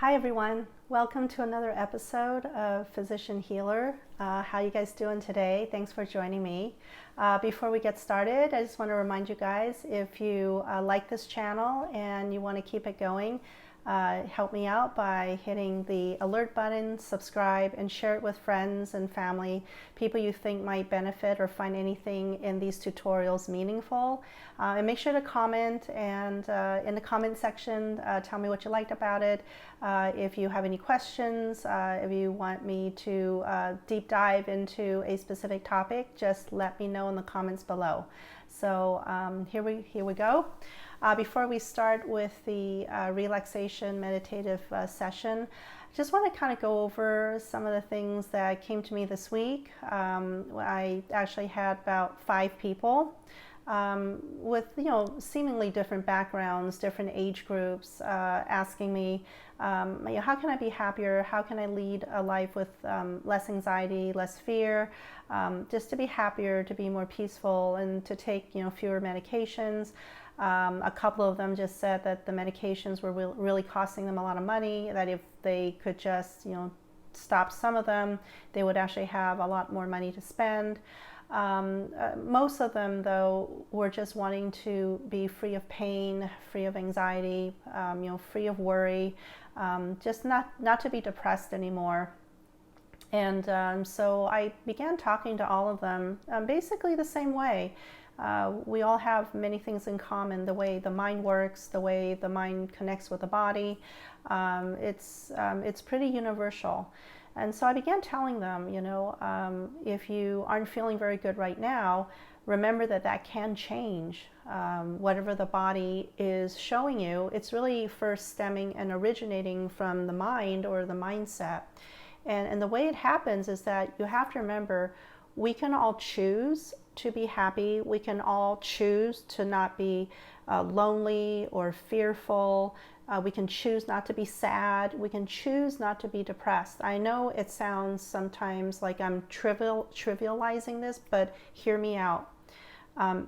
Hi everyone, welcome to another episode of Physician Healer. How you guys doing today? Thanks for joining me. Before we get started, I just want to remind you guys, if you like this channel and you want to keep it going, help me out by hitting the alert button, subscribe, and share it with friends and family, people you think might benefit or find anything in these tutorials meaningful. And make sure to comment, and in the comment section, tell me what you liked about it. If you have any questions, if you want me to deep dive into a specific topic, just let me know in the comments below. So here we go. Before we start with the relaxation meditative session, I just want to kind of go over some of the things that came to me this week. I actually had about 5 people with seemingly different backgrounds, different age groups, asking me, how can I be happier? How can I lead a life with less anxiety, less fear, just to be happier, to be more peaceful, and to take fewer medications. A couple of them just said that the medications were really costing them a lot of money, that if they could just stop some of them, they would actually have a lot more money to spend. Most of them, though, were just wanting to be free of pain, free of anxiety, free of worry, just not to be depressed anymore. And so I began talking to all of them basically the same way. We all have many things in common: the way the mind works, the way the mind connects with the body. It's pretty universal. And so I began telling them, if you aren't feeling very good right now, remember that can change. Whatever the body is showing you, it's really first stemming and originating from the mind or the mindset. And the way it happens is that you have to remember, we can all choose to be happy. We can all choose to not be lonely or fearful. We can choose not to be sad. We can choose not to be depressed. I know it sounds sometimes like I'm trivializing this, but hear me out.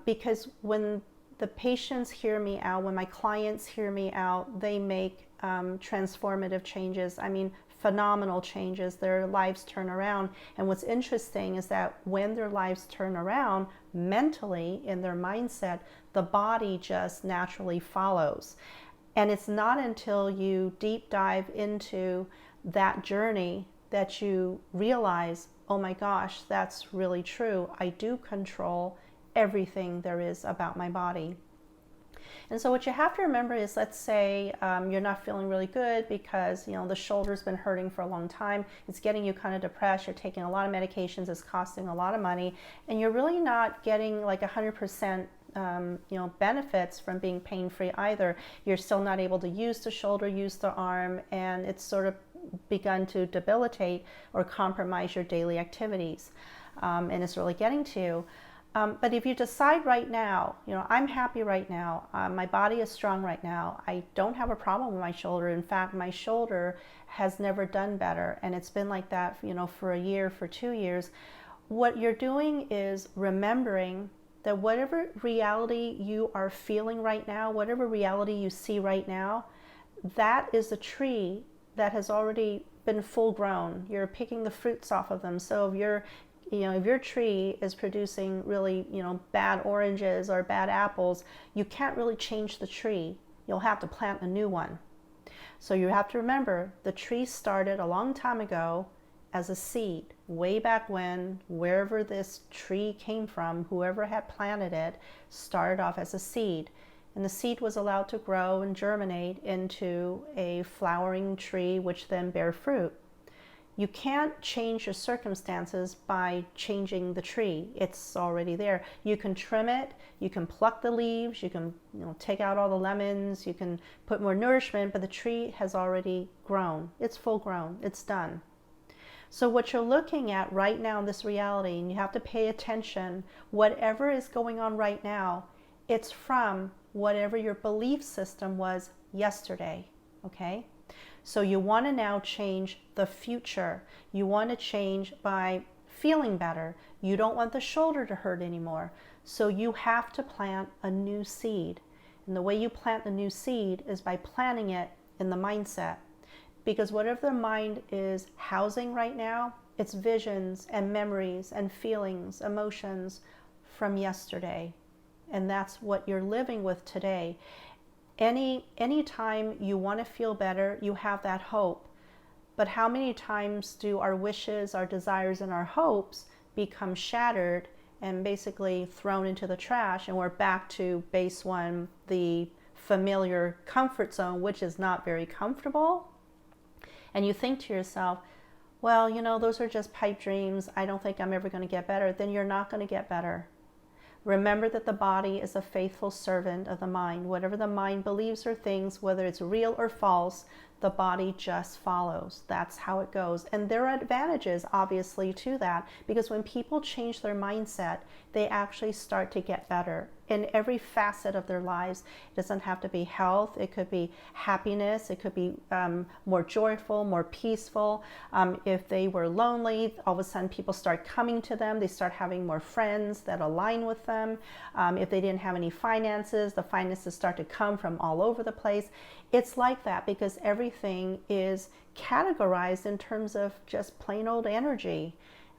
Because when the patients hear me out, when my clients hear me out, they make transformative changes. I mean, phenomenal changes. Their lives turn around. And what's interesting is that when their lives turn around mentally, in their mindset, the body just naturally follows. And it's not until you deep dive into that journey that you realize, oh my gosh, that's really true. I do control everything there is about my body. And so what you have to remember is, let's say you're not feeling really good because the shoulder's been hurting for a long time. It's getting you kind of depressed. You're taking a lot of medications. It's costing a lot of money, and you're really not getting like 100% benefits from being pain-free either. You're still not able to use the shoulder, use the arm, and it's sort of begun to debilitate or compromise your daily activities, and it's really getting to you. But if you decide right now, I'm happy right now, my body is strong right now, I don't have a problem with my shoulder. In fact, my shoulder has never done better, and it's been like that, for a year, for 2 years. What you're doing is remembering that whatever reality you are feeling right now, whatever reality you see right now, that is a tree that has already been full grown. You're picking the fruits off of them. So if your tree is producing really, bad oranges or bad apples, you can't really change the tree. You'll have to plant a new one. So you have to remember, the tree started a long time ago as a seed. Way back when, wherever this tree came from, whoever had planted it, started off as a seed. And the seed was allowed to grow and germinate into a flowering tree, which then bear fruit. You can't change your circumstances by changing the tree. It's already there. You can trim it, you can pluck the leaves, you can take out all the lemons, you can put more nourishment, but the tree has already grown. It's full grown, it's done. So what you're looking at right now in this reality, and you have to pay attention, whatever is going on right now, it's from whatever your belief system was yesterday, okay? So you want to now change the future. You want to change by feeling better. You don't want the shoulder to hurt anymore. So you have to plant a new seed. And the way you plant the new seed is by planting it in the mindset. because whatever the mind is housing right now, it's visions and memories and feelings, emotions from yesterday. And that's what you're living with today. Any time you want to feel better, you have that hope. But how many times do our wishes, our desires, and our hopes become shattered and basically thrown into the trash, and we're back to base one, the familiar comfort zone, which is not very comfortable? And you think to yourself, well, those are just pipe dreams. I don't think I'm ever going to get better. Then you're not going to get better. Remember that the body is a faithful servant of the mind. Whatever the mind believes or thinks, whether it's real or false, the body just follows. That's how it goes. And there are advantages, obviously, to that, because when people change their mindset, they actually start to get better in every facet of their lives. It doesn't have to be health. It could be happiness. It could be more joyful, more peaceful. If they were lonely, all of a sudden people start coming to them. They start having more friends that align with them. If they didn't have any finances, the finances start to come from all over the place. It's like that because everything is categorized in terms of just plain old energy.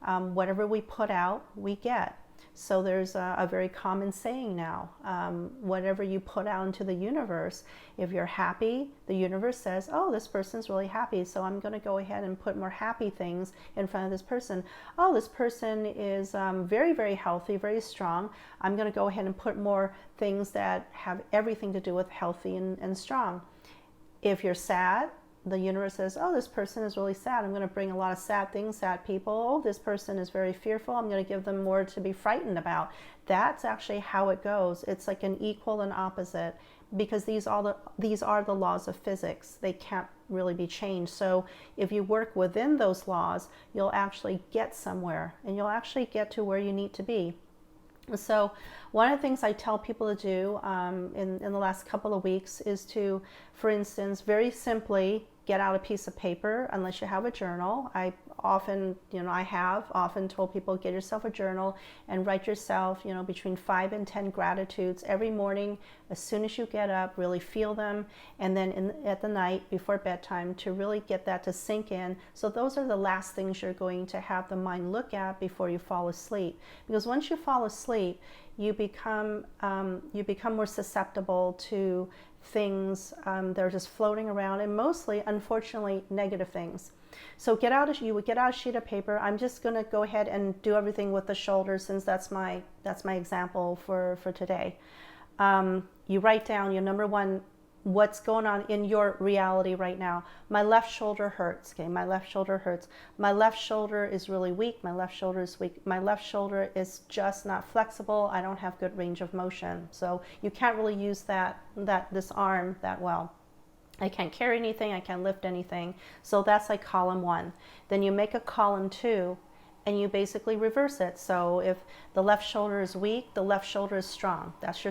Whatever we put out, we get. So there's a very common saying now, whatever you put out into the universe, if you're happy, the universe says, oh, this person's really happy, so I'm going to go ahead and put more happy things in front of this person. Oh, this person is very, very healthy, very strong. I'm going to go ahead and put more things that have everything to do with healthy and strong. If you're sad, the universe says, oh, this person is really sad. I'm going to bring a lot of sad things, sad people. Oh, this person is very fearful. I'm going to give them more to be frightened about. That's actually how it goes. It's like an equal and opposite, because these are the laws of physics. They can't really be changed. So if you work within those laws, you'll actually get somewhere, and you'll actually get to where you need to be. So one of the things I tell people to do in the last couple of weeks is to, for instance, very simply get out a piece of paper, unless you have a journal. I have often told people, get yourself a journal and write yourself, between 5 and 10 gratitudes every morning. As soon as you get up, really feel them. And then at the night before bedtime, to really get that to sink in. So those are the last things you're going to have the mind look at before you fall asleep. Because once you fall asleep, you become more susceptible to things that are just floating around, and mostly, unfortunately, negative things. So you would get out a sheet of paper. I'm just going to go ahead and do everything with the shoulders, since that's my example for today. You write down your number one, what's going on in your reality right now. My left shoulder hurts. Okay, my left shoulder hurts. My left shoulder is really weak. My left shoulder is weak. My left shoulder is just not flexible. I don't have good range of motion. So you can't really use this arm that well. I can't carry anything. I can't lift anything. So that's like column 1. Then you make a column 2, and you basically reverse it. So if the left shoulder is weak, the left shoulder is strong. That's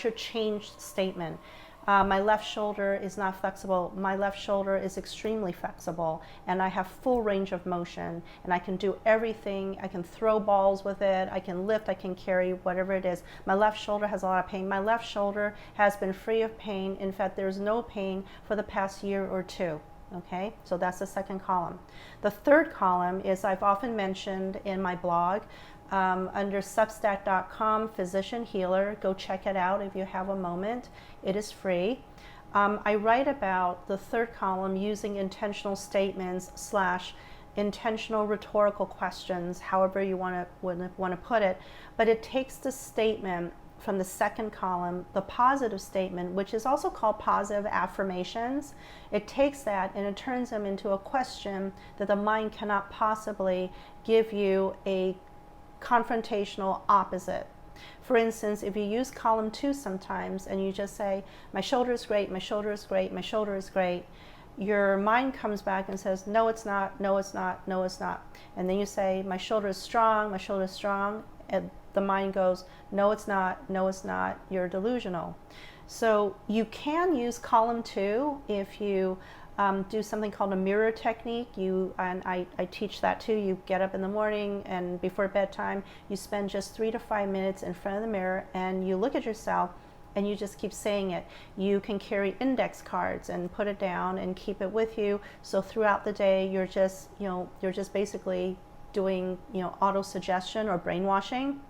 your changed statement. My left shoulder is not flexible. My left shoulder is extremely flexible, and I have full range of motion, and I can do everything. I can throw balls with it. I can lift. I can carry whatever it is. My left shoulder has a lot of pain. My left shoulder has been free of pain. In fact, there's no pain for the past year or 2. Okay, so that's the second column. The third column is, I've often mentioned in my blog, under substack.com, Physician Healer. Go check it out if you have a moment. It is free. I write about the third column using intentional statements / intentional rhetorical questions, however you want to put it. But it takes the statement from the second column, the positive statement, which is also called positive affirmations. It takes that and it turns them into a question that the mind cannot possibly give you a confrontational opposite. For instance, if you use column 2 sometimes and you just say, my shoulder is great, my shoulder is great, my shoulder is great, your mind comes back and says, no, it's not, no, it's not, no, it's not. And then you say, my shoulder is strong, my shoulder is strong, and the mind goes, no, it's not, no, it's not, you're delusional. So you can use column 2 if you do something called a mirror technique. I teach that too. You get up in the morning and before bedtime, you spend just 3 to 5 minutes in front of the mirror and you look at yourself and you just keep saying it. You can carry index cards and put it down and keep it with you. So throughout the day, you're just basically doing, auto-suggestion or brainwashing.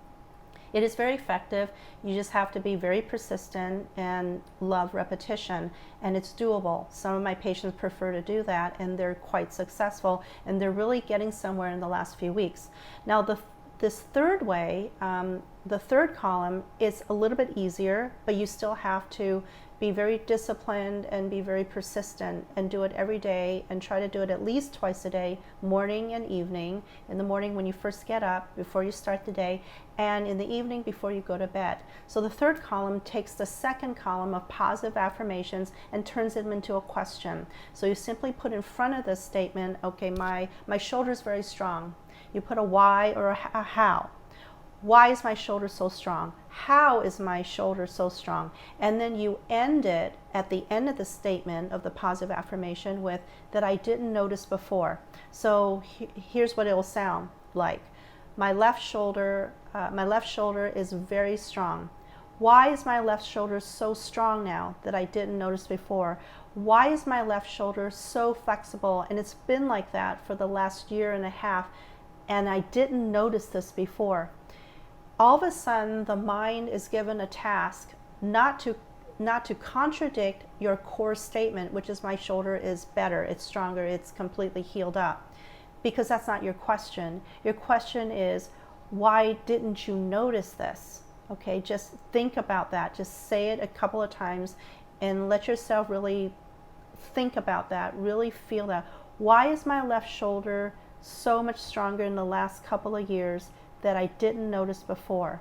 It is very effective. You just have to be very persistent and love repetition, and it's doable. Some of my patients prefer to do that, and they're quite successful, and they're really getting somewhere in the last few weeks. Now, this third way, the third column, is a little bit easier, but you still have to be very disciplined and be very persistent and do it every day, and try to do it at least twice a day, morning and evening. In the morning when you first get up, before you start the day, and in the evening before you go to bed. So the third column takes the second column of positive affirmations and turns them into a question. So you simply put in front of this statement, okay, my shoulder is very strong. You put a why or a how. Why is my shoulder so strong? How is my shoulder so strong? And then you end it at the end of the statement of the positive affirmation with that I didn't notice before. So here's what it will sound like. My left shoulder is very strong. Why is my left shoulder so strong now that I didn't notice before? Why is my left shoulder so flexible? And it's been like that for the last year and a half, and I didn't notice this before. All of a sudden, the mind is given a task not to contradict your core statement, which is my shoulder is better, it's stronger, it's completely healed up, because that's not your question. Your question is, why didn't you notice this? Okay, just think about that. Just say it a couple of times and let yourself really think about that, really feel that. Why is my left shoulder so much stronger in the last couple of years that I didn't notice before?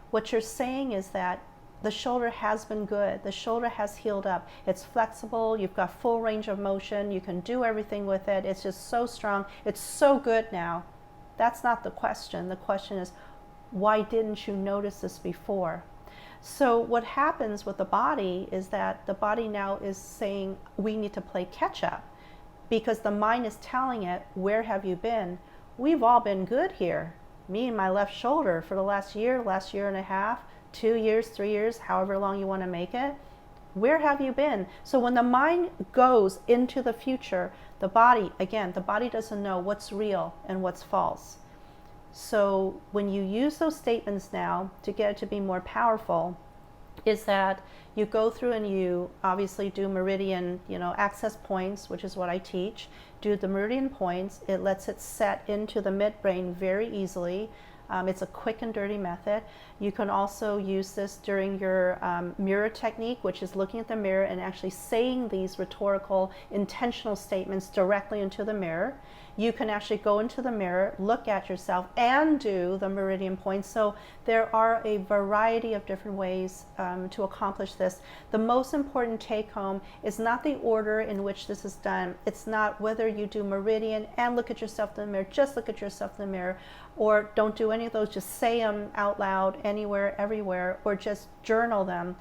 What you're saying is that the shoulder has been good. The shoulder has healed up. It's flexible. You've got full range of motion. You can do everything with it. It's just so strong. It's so good now. That's not the question. The question is, why didn't you notice this before? So what happens with the body is that the body now is saying, we need to play catch up, because the mind is telling it, where have you been? We've all been good here. Me and my left shoulder for the last year and a half, 2 years, 3 years, however long you want to make it. Where have you been? So when the mind goes into the future, the body doesn't know what's real and what's false. So when you use those statements now to get it to be more powerful, is that you go through and you obviously do meridian, access points, which is what I teach. Do the meridian points. It lets it set into the midbrain very easily. It's a quick and dirty method. You can also use this during your mirror technique, which is looking at the mirror and actually saying these rhetorical, intentional statements directly into the mirror. You can actually go into the mirror, look at yourself, and do the meridian points. So there are a variety of different ways to accomplish this. The most important take home is not the order in which this is done. It's not whether you do meridian and look at yourself in the mirror, just look at yourself in the mirror, or don't do any of those, just say them out loud anywhere, everywhere, or just journal them.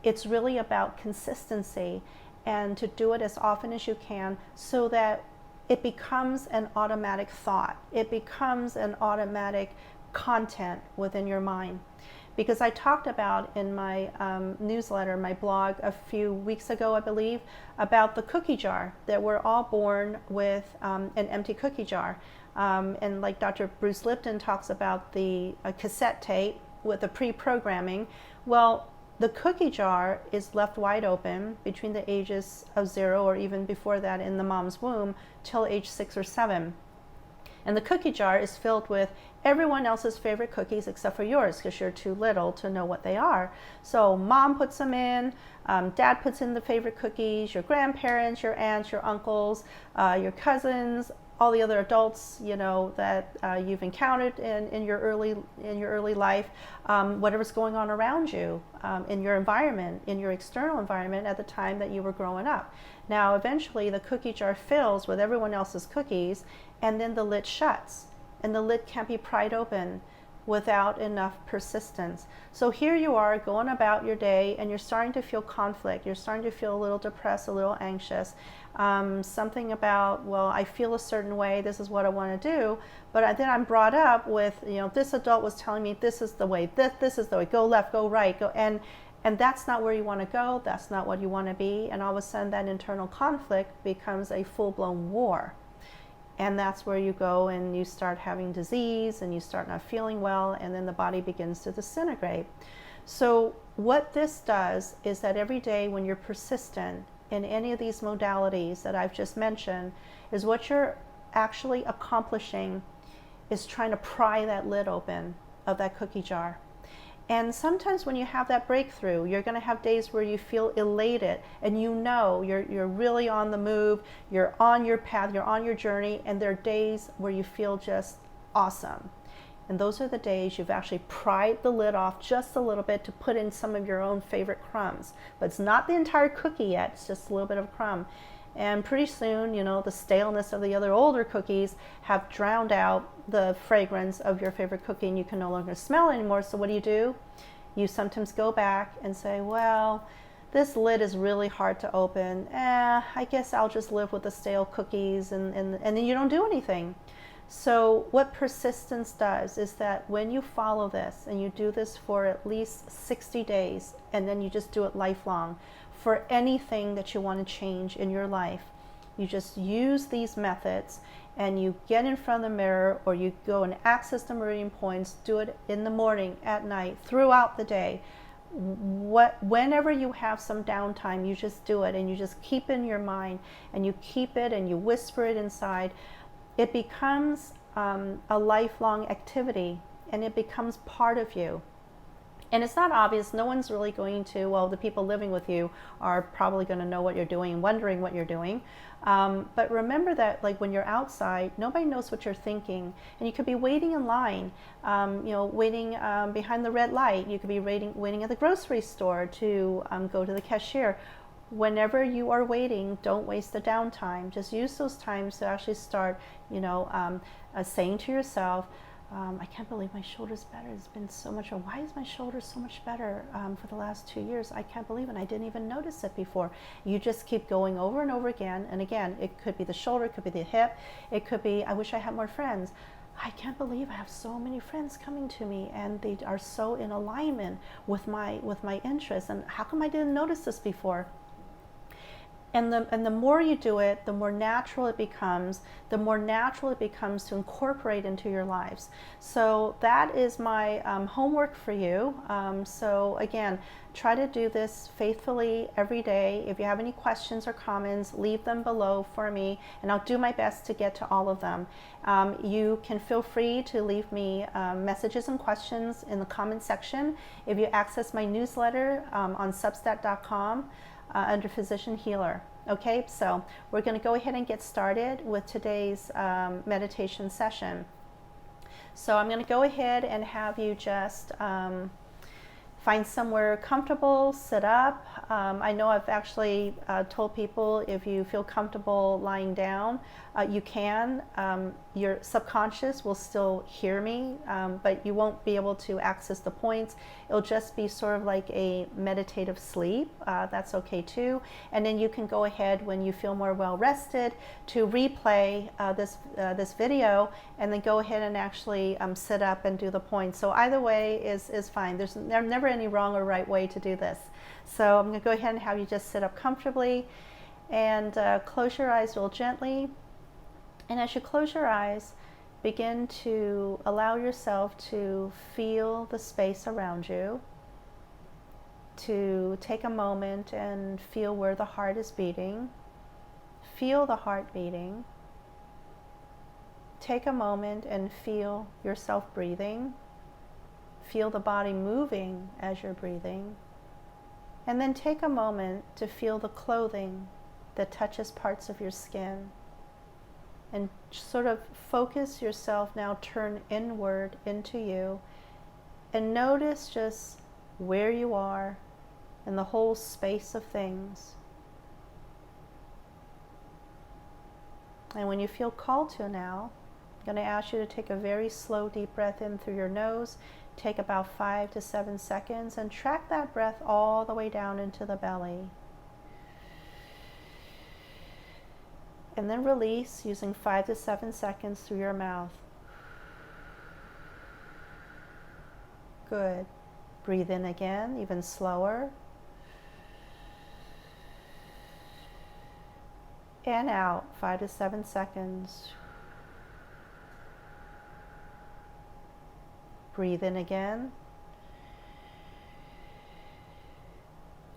It's really about consistency, and to do it as often as you can so that it becomes an automatic thought. It becomes an automatic content within your mind. Because I talked about in my newsletter, my blog a few weeks ago, I believe, about the cookie jar, that we're all born with an empty cookie jar. And like Dr. Bruce Lipton talks about the cassette tape with the pre-programming, well, the cookie jar is left wide open between the ages of 0, or even before that in the mom's womb, till age 6 or 7. And the cookie jar is filled with everyone else's favorite cookies except for yours, because you're too little to know what they are. So mom puts them in, dad puts in the favorite cookies, your grandparents, your aunts, your uncles, your cousins, all the other adults, that you've encountered in your early life, whatever's going on around you, in your environment, in your external environment at the time that you were growing up. Now, eventually, the cookie jar fills with everyone else's cookies, and then the lid shuts, and the lid can't be pried open without enough persistence. So here you are going about your day, and you're starting to feel conflict. You're starting to feel a little depressed, a little anxious. Something about, well, I feel a certain way, this is what I want to do, but then I'm brought up with, this adult was telling me this is the way, this is the way, go left, go right, go, and And that's not where you want to go, that's not what you want to be, and all of a sudden that internal conflict becomes a full-blown war. And that's where you go and you start having disease and you start not feeling well, and then the body begins to disintegrate. So what this does is that every day when you're persistent in any of these modalities that I've just mentioned, is what you're actually accomplishing is trying to pry that lid open of that cookie jar. And sometimes when you have that breakthrough, you're going to have days where you feel elated and you know you're really on the move, you're on your path, you're on your journey, and there are days where you feel just awesome. And those are the days you've actually pried the lid off just a little bit to put in some of your own favorite crumbs. But it's not the entire cookie yet, it's just a little bit of crumb. And pretty soon, you know, the staleness of the other older cookies have drowned out the fragrance of your favorite cookie, and you can no longer smell it anymore. So what do? You sometimes go back and say, well, this lid is really hard to open. I guess I'll just live with the stale cookies, and then you don't do anything. So what persistence does is that when you follow this, and you do this for at least 60 days, and then you just do it lifelong, for anything that you want to change in your life, you just use these methods, and you get in front of the mirror, or you go and access the meridian points, do it in the morning, at night, throughout the day. Whenever you have some downtime, you just do it, and you just keep it in your mind, and you keep it and you whisper it inside. It becomes a lifelong activity, and it becomes part of you. And it's not obvious. No one's really going to, well, the people living with you are probably going to know what you're doing and wondering what you're doing. But remember that, like, when you're outside, nobody knows what you're thinking. And you could be waiting in line, waiting behind the red light. You could be waiting at the grocery store to go to the cashier. Whenever you are waiting, don't waste the downtime. Just use those times to actually start, saying to yourself, I can't believe my shoulder's better. It's been so much. Why is my shoulder so much better for the last 2 years? I can't believe it. I didn't even notice it before. You just keep going over and over again. And again, it could be the shoulder, it could be the hip, it could be, I wish I had more friends. I can't believe I have so many friends coming to me, and they are so in alignment with my interests. And how come I didn't notice this before? And the more you do it, the more natural it becomes, to incorporate into your lives. So that is my homework for you. So again, try to do this faithfully every day. If you have any questions or comments, leave them below for me, and I'll do my best to get to all of them. You can feel free to leave me messages and questions in the comment section. If you access my newsletter on substack.com, under Physician Healer. Okay, so we're going to go ahead and get started with today's meditation session. So I'm going to go ahead and have you just find somewhere comfortable, sit up. I know I've actually told people if you feel comfortable lying down, you can. Your subconscious will still hear me, but you won't be able to access the points. It'll just be sort of like a meditative sleep. That's okay too. And then you can go ahead when you feel more well rested to replay this video, and then go ahead and actually sit up and do the points. So either way is fine. There's never any wrong or right way to do this. So I'm going to go ahead and have you just sit up comfortably, and close your eyes real gently. And as you close your eyes, begin to allow yourself to feel the space around you, to take a moment and feel where the heart is beating. Feel the heart beating. Take a moment and feel yourself breathing. Feel the body moving as you're breathing. And then take a moment to feel the clothing that touches parts of your skin. And sort of focus yourself now, turn inward into you, and notice just where you are in the whole space of things. And when you feel called to now, I'm going to ask you to take a very slow, deep breath in through your nose. Take about 5 to 7 seconds and track that breath all the way down into the belly. And then release using 5 to 7 seconds through your mouth. Good. Breathe in again, even slower. And out, 5 to 7 seconds. Breathe in again.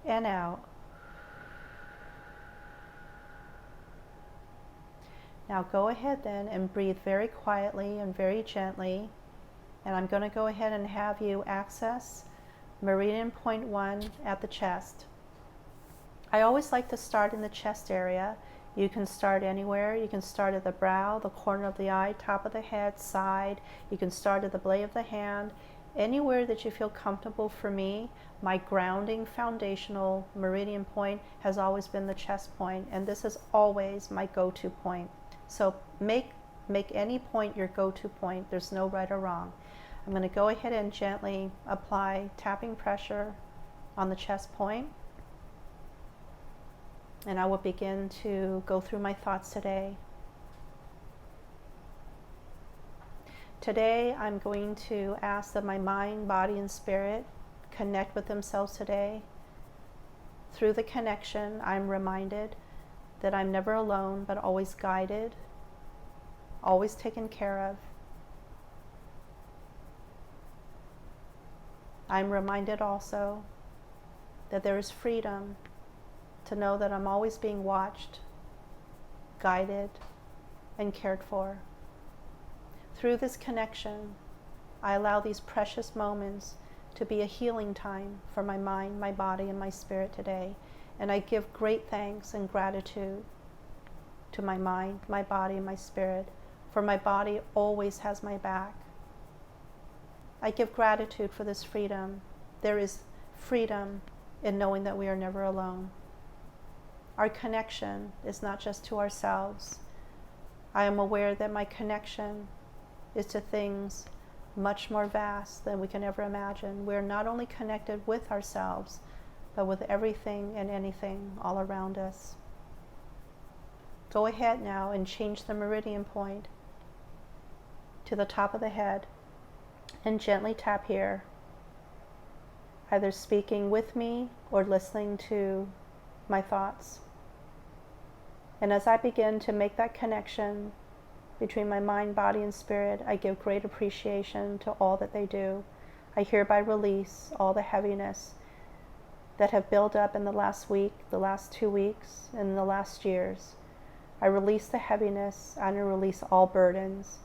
And out. Now go ahead then and breathe very quietly and very gently. And I'm going to go ahead and have you access Meridian Point 1 at the chest. I always like to start in the chest area. You can start anywhere. You can start at the brow, the corner of the eye, top of the head, side. You can start at the blade of the hand. Anywhere that you feel comfortable. For me, my grounding foundational meridian point has always been the chest point, and this is always my go-to point. So make any point your go-to point. There's no right or wrong. I'm going to go ahead and gently apply tapping pressure on the chest point. And I will begin to go through my thoughts today. Today, I'm going to ask that my mind, body, and spirit connect with themselves today. Through the connection, I'm reminded that I'm never alone, but always guided, always taken care of. I'm reminded also that there is freedom to know that I'm always being watched, guided, and cared for. Through this connection, I allow these precious moments to be a healing time for my mind, my body, and my spirit today. And I give great thanks and gratitude to my mind, my body, and my spirit, for my body always has my back. I give gratitude for this freedom. There is freedom in knowing that we are never alone. Our connection is not just to ourselves. I am aware that my connection is to things much more vast than we can ever imagine. We're not only connected with ourselves, but with everything and anything all around us. Go ahead now and change the meridian point to the top of the head and gently tap here, either speaking with me or listening to my thoughts. And as I begin to make that connection between my mind, body, and spirit, I give great appreciation to all that they do. I hereby release all the heaviness that have built up in the last week, the last 2 weeks, and the last years. I release the heaviness and I release all burdens.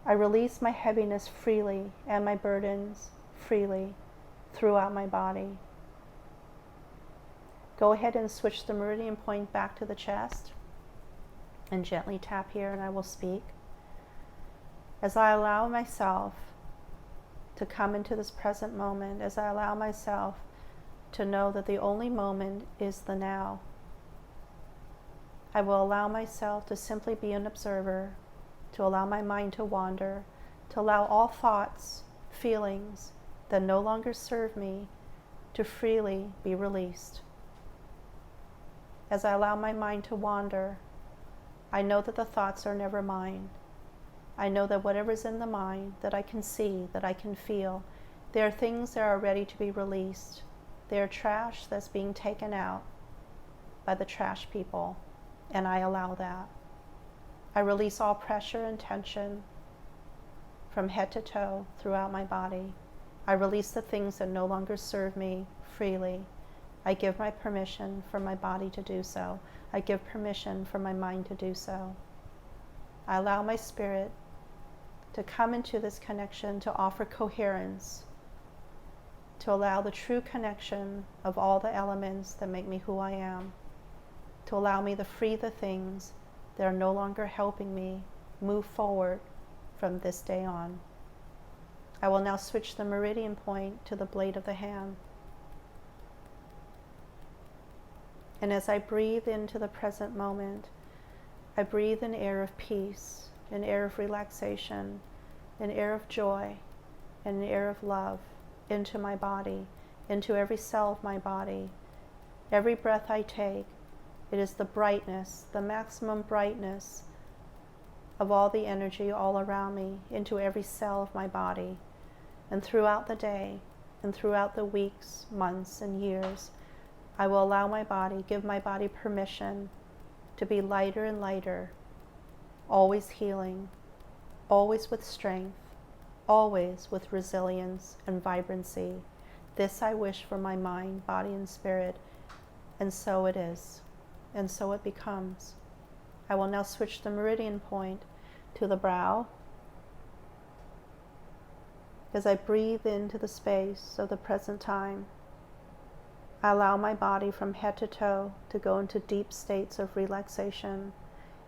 I release my heaviness freely and my burdens freely throughout my body. Go ahead and switch the meridian point back to the chest and gently tap here, and I will speak. As I allow myself to come into this present moment, as I allow myself to know that the only moment is the now, I will allow myself to simply be an observer, to allow my mind to wander, to allow all thoughts, feelings that no longer serve me to freely be released. As I allow my mind to wander, I know that the thoughts are never mine. I know that whatever's in the mind that I can see, that I can feel, there are things that are ready to be released. They are trash that's being taken out by the trash people, and I allow that. I release all pressure and tension from head to toe throughout my body. I release the things that no longer serve me freely. I give my permission for my body to do so. I give permission for my mind to do so. I allow my spirit to come into this connection to offer coherence, to allow the true connection of all the elements that make me who I am, to allow me to free the things that are no longer helping me move forward from this day on. I will now switch the meridian point to the blade of the hand. And as I breathe into the present moment, I breathe an air of peace, an air of relaxation, an air of joy, and an air of love into my body, into every cell of my body. Every breath I take, it is the brightness, the maximum brightness of all the energy all around me into every cell of my body. And throughout the day, and throughout the weeks, months, and years, I will allow my body, give my body permission to be lighter and lighter, always healing, always with strength, always with resilience and vibrancy. This I wish for my mind, body, and spirit, and so it is, and so it becomes. I will now switch the meridian point to the brow. As I breathe into the space of the present time, I allow my body from head to toe to go into deep states of relaxation.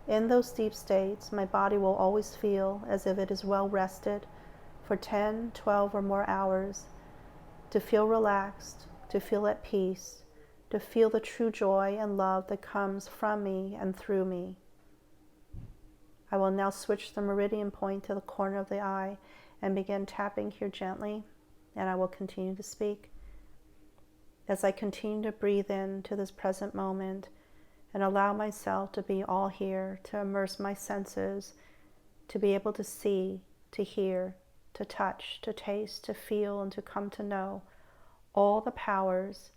In those deep states, my body will always feel as if it is well rested for 10, 12, or more hours, to feel relaxed, to feel at peace, to feel the true joy and love that comes from me and through me. I will now switch the meridian point to the corner of the eye and begin tapping here gently, and I will continue to speak. As I continue to breathe into this present moment and allow myself to be all here, to immerse my senses, to be able to see, to hear, to touch, to taste, to feel, and to come to know all the powers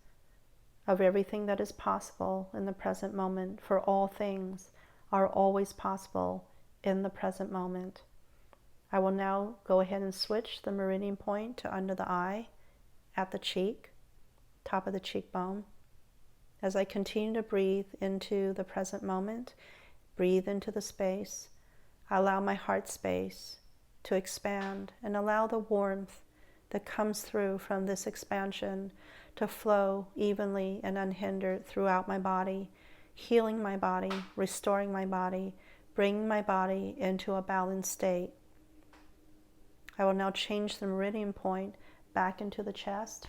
of everything that is possible in the present moment, for all things are always possible in the present moment. I will now go ahead and switch the meridian point to under the eye, at the cheek, top of the cheekbone. As I continue to breathe into the present moment, breathe into the space, I allow my heart space to expand and allow the warmth that comes through from this expansion to flow evenly and unhindered throughout my body, healing my body, restoring my body, bringing my body into a balanced state. I will now change the meridian point back into the chest.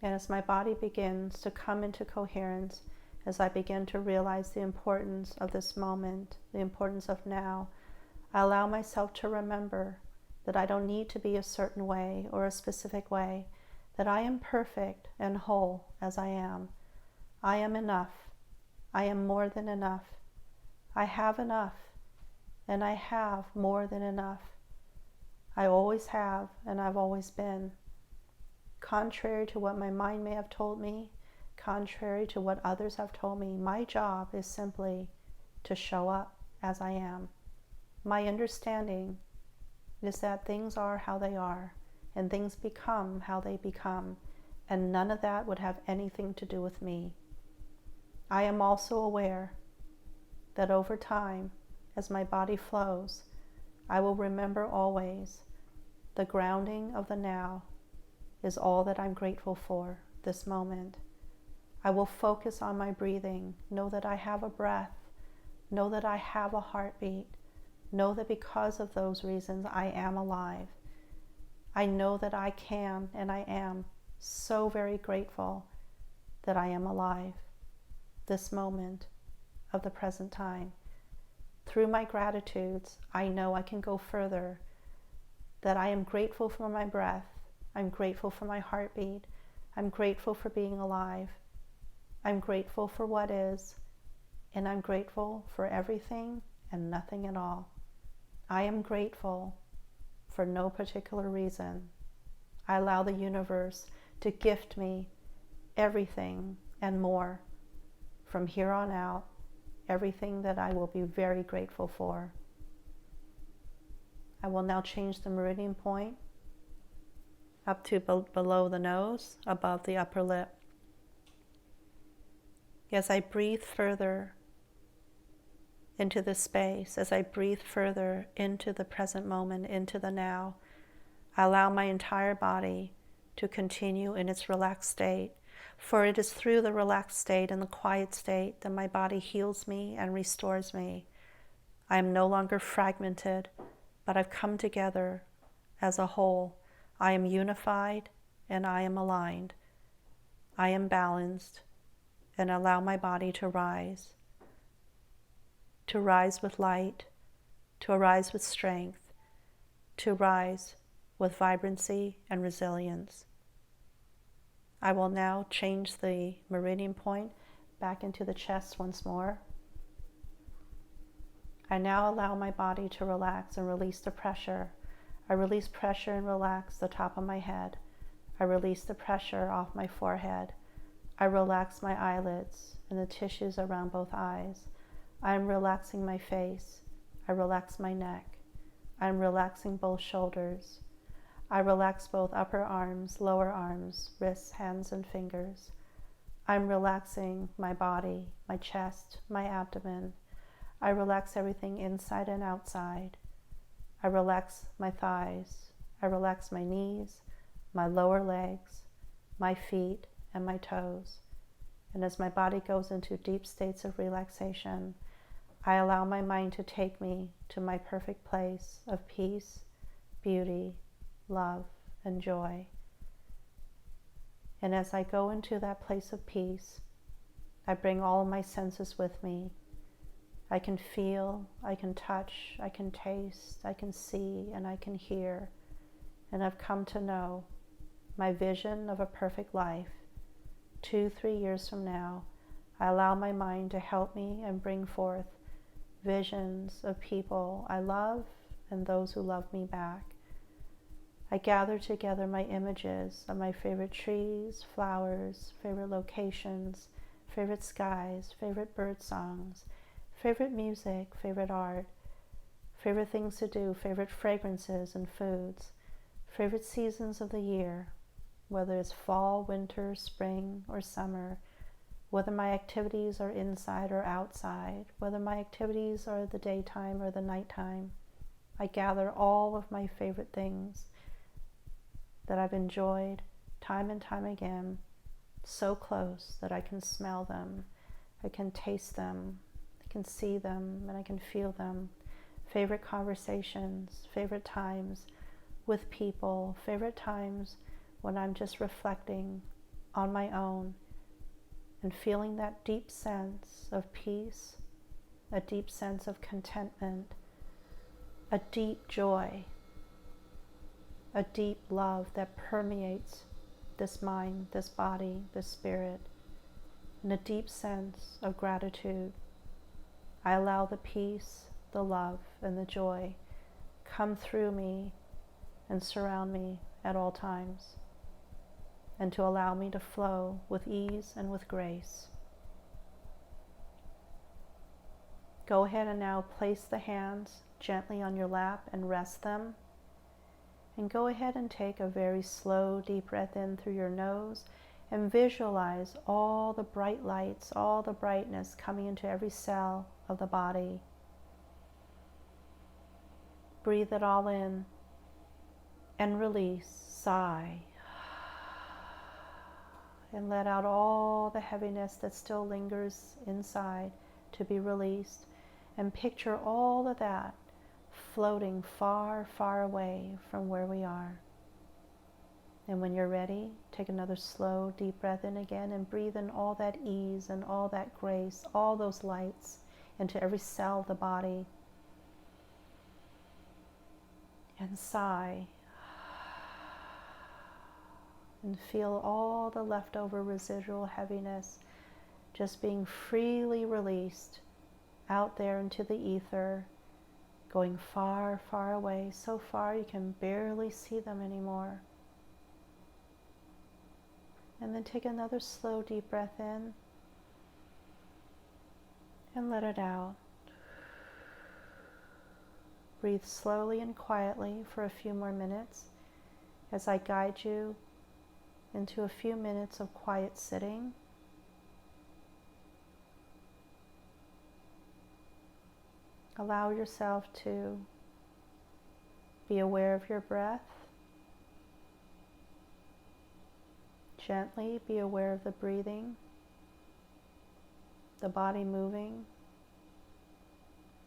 And as my body begins to come into coherence, as I begin to realize the importance of this moment, the importance of now, I allow myself to remember that I don't need to be a certain way or a specific way, that I am perfect and whole as I am. I am enough. I am more than enough. I have enough, and I have more than enough. I always have, and I've always been. Contrary to what my mind may have told me, contrary to what others have told me, my job is simply to show up as I am. My understanding is that things are how they are, and things become how they become, and none of that would have anything to do with me. I am also aware that over time, as my body flows, I will remember always the grounding of the now is all that I'm grateful for this moment. I will focus on my breathing, know that I have a breath, know that I have a heartbeat, know that because of those reasons I am alive. I know that I can and I am so very grateful that I am alive this moment of the present time. Through my gratitudes, I know I can go further, that I am grateful for my breath, I'm grateful for my heartbeat, I'm grateful for being alive, I'm grateful for what is, and I'm grateful for everything and nothing at all. I am grateful for no particular reason. I allow the universe to gift me everything and more from here on out, everything that I will be very grateful for. I will now change the meridian point up to below the nose, above the upper lip. As I breathe further into this space, as I breathe further into the present moment, into the now, I allow my entire body to continue in its relaxed state, for it is through the relaxed state and the quiet state that my body heals me and restores me. I am no longer fragmented, but I've come together as a whole. I am unified and I am aligned. I am balanced and allow my body to rise with light, to rise with strength, to rise with vibrancy and resilience. I will now change the meridian point back into the chest once more. I now allow my body to relax and release the pressure I release pressure and relax the top of my head. I release the pressure off my forehead. I relax my eyelids and the tissues around both eyes. I am relaxing my face. I relax my neck. I am relaxing both shoulders. I relax both upper arms, lower arms, wrists, hands, and fingers. I'm relaxing my body, my chest, my abdomen. I relax everything inside and outside. I relax my thighs. I relax my knees, my lower legs, my feet, and my toes. And as my body goes into deep states of relaxation, I allow my mind to take me to my perfect place of peace, beauty, love, and joy. And as I go into that place of peace, I bring all of my senses with me. I can feel, I can touch, I can taste, I can see, and I can hear. And I've come to know my vision of a perfect life. 2-3 years from now, I allow my mind to help me and bring forth visions of people I love and those who love me back. I gather together my images of my favorite trees, flowers, favorite locations, favorite skies, favorite bird songs, favorite music, favorite art, favorite things to do, favorite fragrances and foods, favorite seasons of the year, whether it's fall, winter, spring, or summer, whether my activities are inside or outside, whether my activities are the daytime or the nighttime. I gather all of my favorite things that I've enjoyed time and time again, so close that I can smell them, I can taste them, I can see them, and I can feel them. Favorite conversations, favorite times with people, favorite times when I'm just reflecting on my own and feeling that deep sense of peace, a deep sense of contentment, a deep joy, a deep love that permeates this mind, this body, this spirit, and a deep sense of gratitude. I allow the peace, the love, and the joy come through me and surround me at all times, and to allow me to flow with ease and with grace. Go ahead and now place the hands gently on your lap and rest them. And go ahead and take a very slow, deep breath in through your nose and visualize all the bright lights, all the brightness coming into every cell of the body. Breathe it all in and release, sigh. And let out all the heaviness that still lingers inside to be released. And picture all of that floating far, far away from where we are. And when you're ready, take another slow, deep breath in again and breathe in all that ease and all that grace, all those lights into every cell of the body. And sigh. And feel all the leftover residual heaviness just being freely released out there into the ether, going far, far away, so far you can barely see them anymore. And then take another slow, deep breath in and let it out. Breathe slowly and quietly for a few more minutes as I guide you into a few minutes of quiet sitting. Allow yourself to be aware of your breath. Gently be aware of the breathing, the body moving,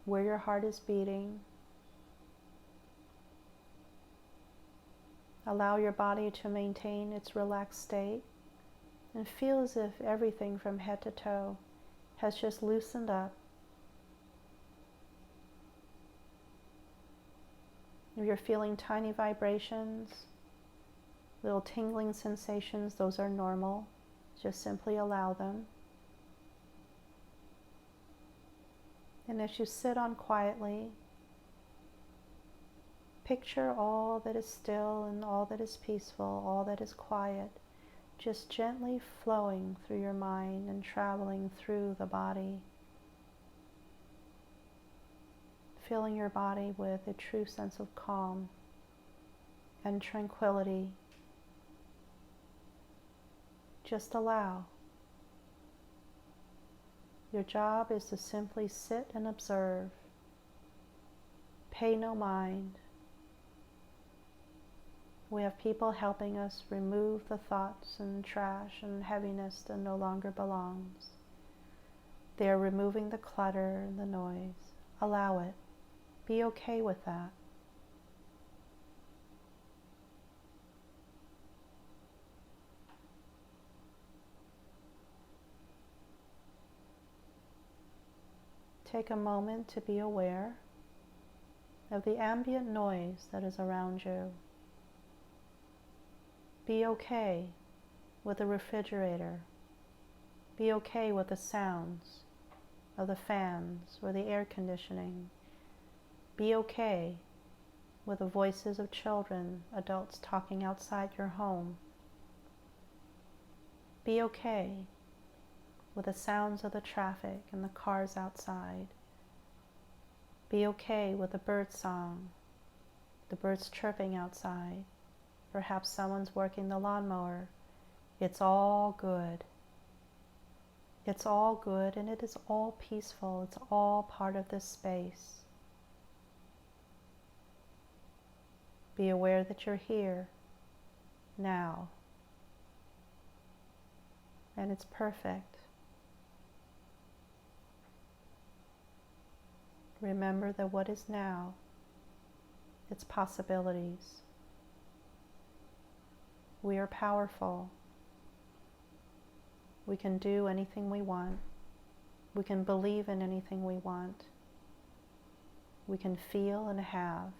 where your heart is beating. Allow your body to maintain its relaxed state and feel as if everything from head to toe has just loosened up. If you're feeling tiny vibrations, little tingling sensations, those are normal. Just simply allow them. And as you sit on quietly, Picture all that is still and all that is peaceful, all that is quiet, just gently flowing through your mind and traveling through the body. Filling your body with a true sense of calm and tranquility. Just allow. Your job is to simply sit and observe. Pay no mind. We have people helping us remove the thoughts and trash and heaviness that no longer belongs. They are removing the clutter and the noise. Allow it. Be okay with that. Take a moment to be aware of the ambient noise that is around you. Be okay with the refrigerator. Be okay with the sounds of the fans or the air conditioning. Be okay with the voices of children, adults talking outside your home. Be okay with the sounds of the traffic and the cars outside. Be okay with the bird song, the birds chirping outside. Perhaps someone's working the lawnmower. It's all good. It's all good, and it is all peaceful. It's all part of this space. Be aware that you're here, now, and it's perfect. Remember that what is now, its possibilities. We are powerful. We can do anything we want. We can believe in anything we want. We can feel and have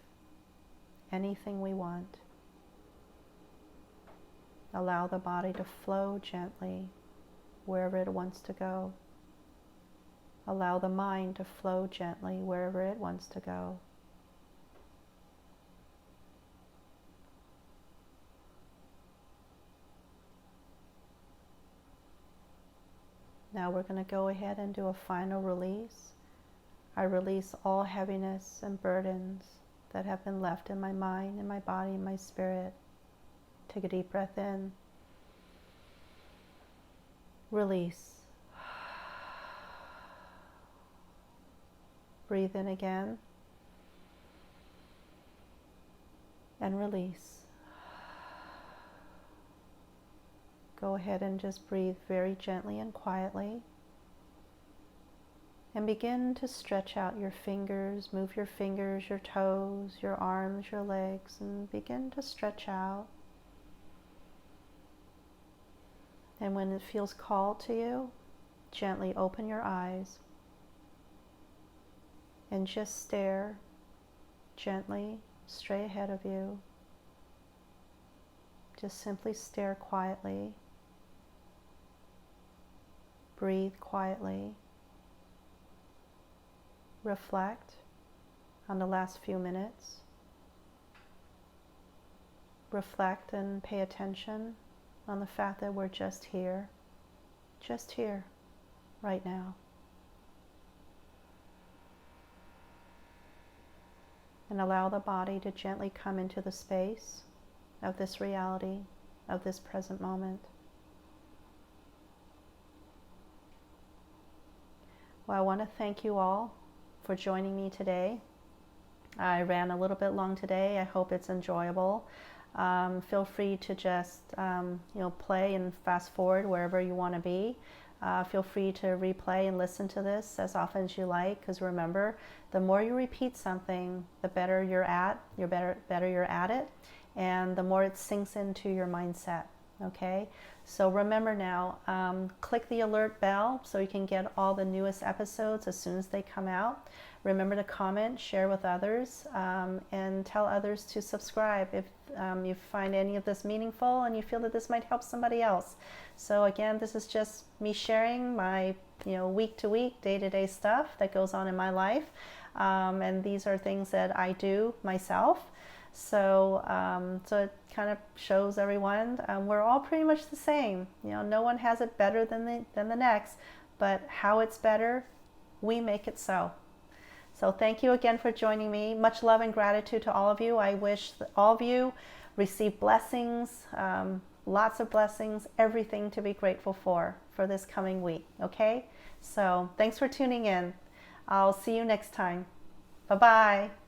anything we want. Allow the body to flow gently wherever it wants to go. Allow the mind to flow gently wherever it wants to go. Now we're going to go ahead and do a final release. I release all heaviness and burdens that have been left in my mind, in my body, in my spirit. Take a deep breath in. Release. Breathe in again. And release. Go ahead and just breathe very gently and quietly. And begin to stretch out your fingers, move your fingers, your toes, your arms, your legs, and begin to stretch out. And when it feels called to you, gently open your eyes and just stare gently straight ahead of you. Just simply stare quietly. Breathe quietly. Reflect on the last few minutes. Reflect and pay attention on the fact that we're just here, right now. And allow the body to gently come into the space of this reality, of this present moment. Well, I want to thank you all for joining me today. I ran a little bit long today. I hope it's enjoyable. Feel free to just play and fast forward wherever you want to be. Feel free to replay and listen to this as often as you like, because remember, the more you repeat something, the better you're at it, and the more it sinks into your mindset. Okay, so remember now, click the alert bell so you can get all the newest episodes as soon as they come out. Remember to comment, share with others, and tell others to subscribe if you find any of this meaningful and you feel that this might help somebody else. So again, this is just me sharing my week to week, day to day stuff that goes on in my life, and these are things that I do myself. So it kind of shows everyone we're all pretty much the same. No one has it better than the next, but how it's better, we make it so. So thank you again for joining me. Much love and gratitude to all of you. I wish that all of you receive blessings, lots of blessings, everything to be grateful for this coming week. Okay? So thanks for tuning in. I'll see you next time. Bye-bye.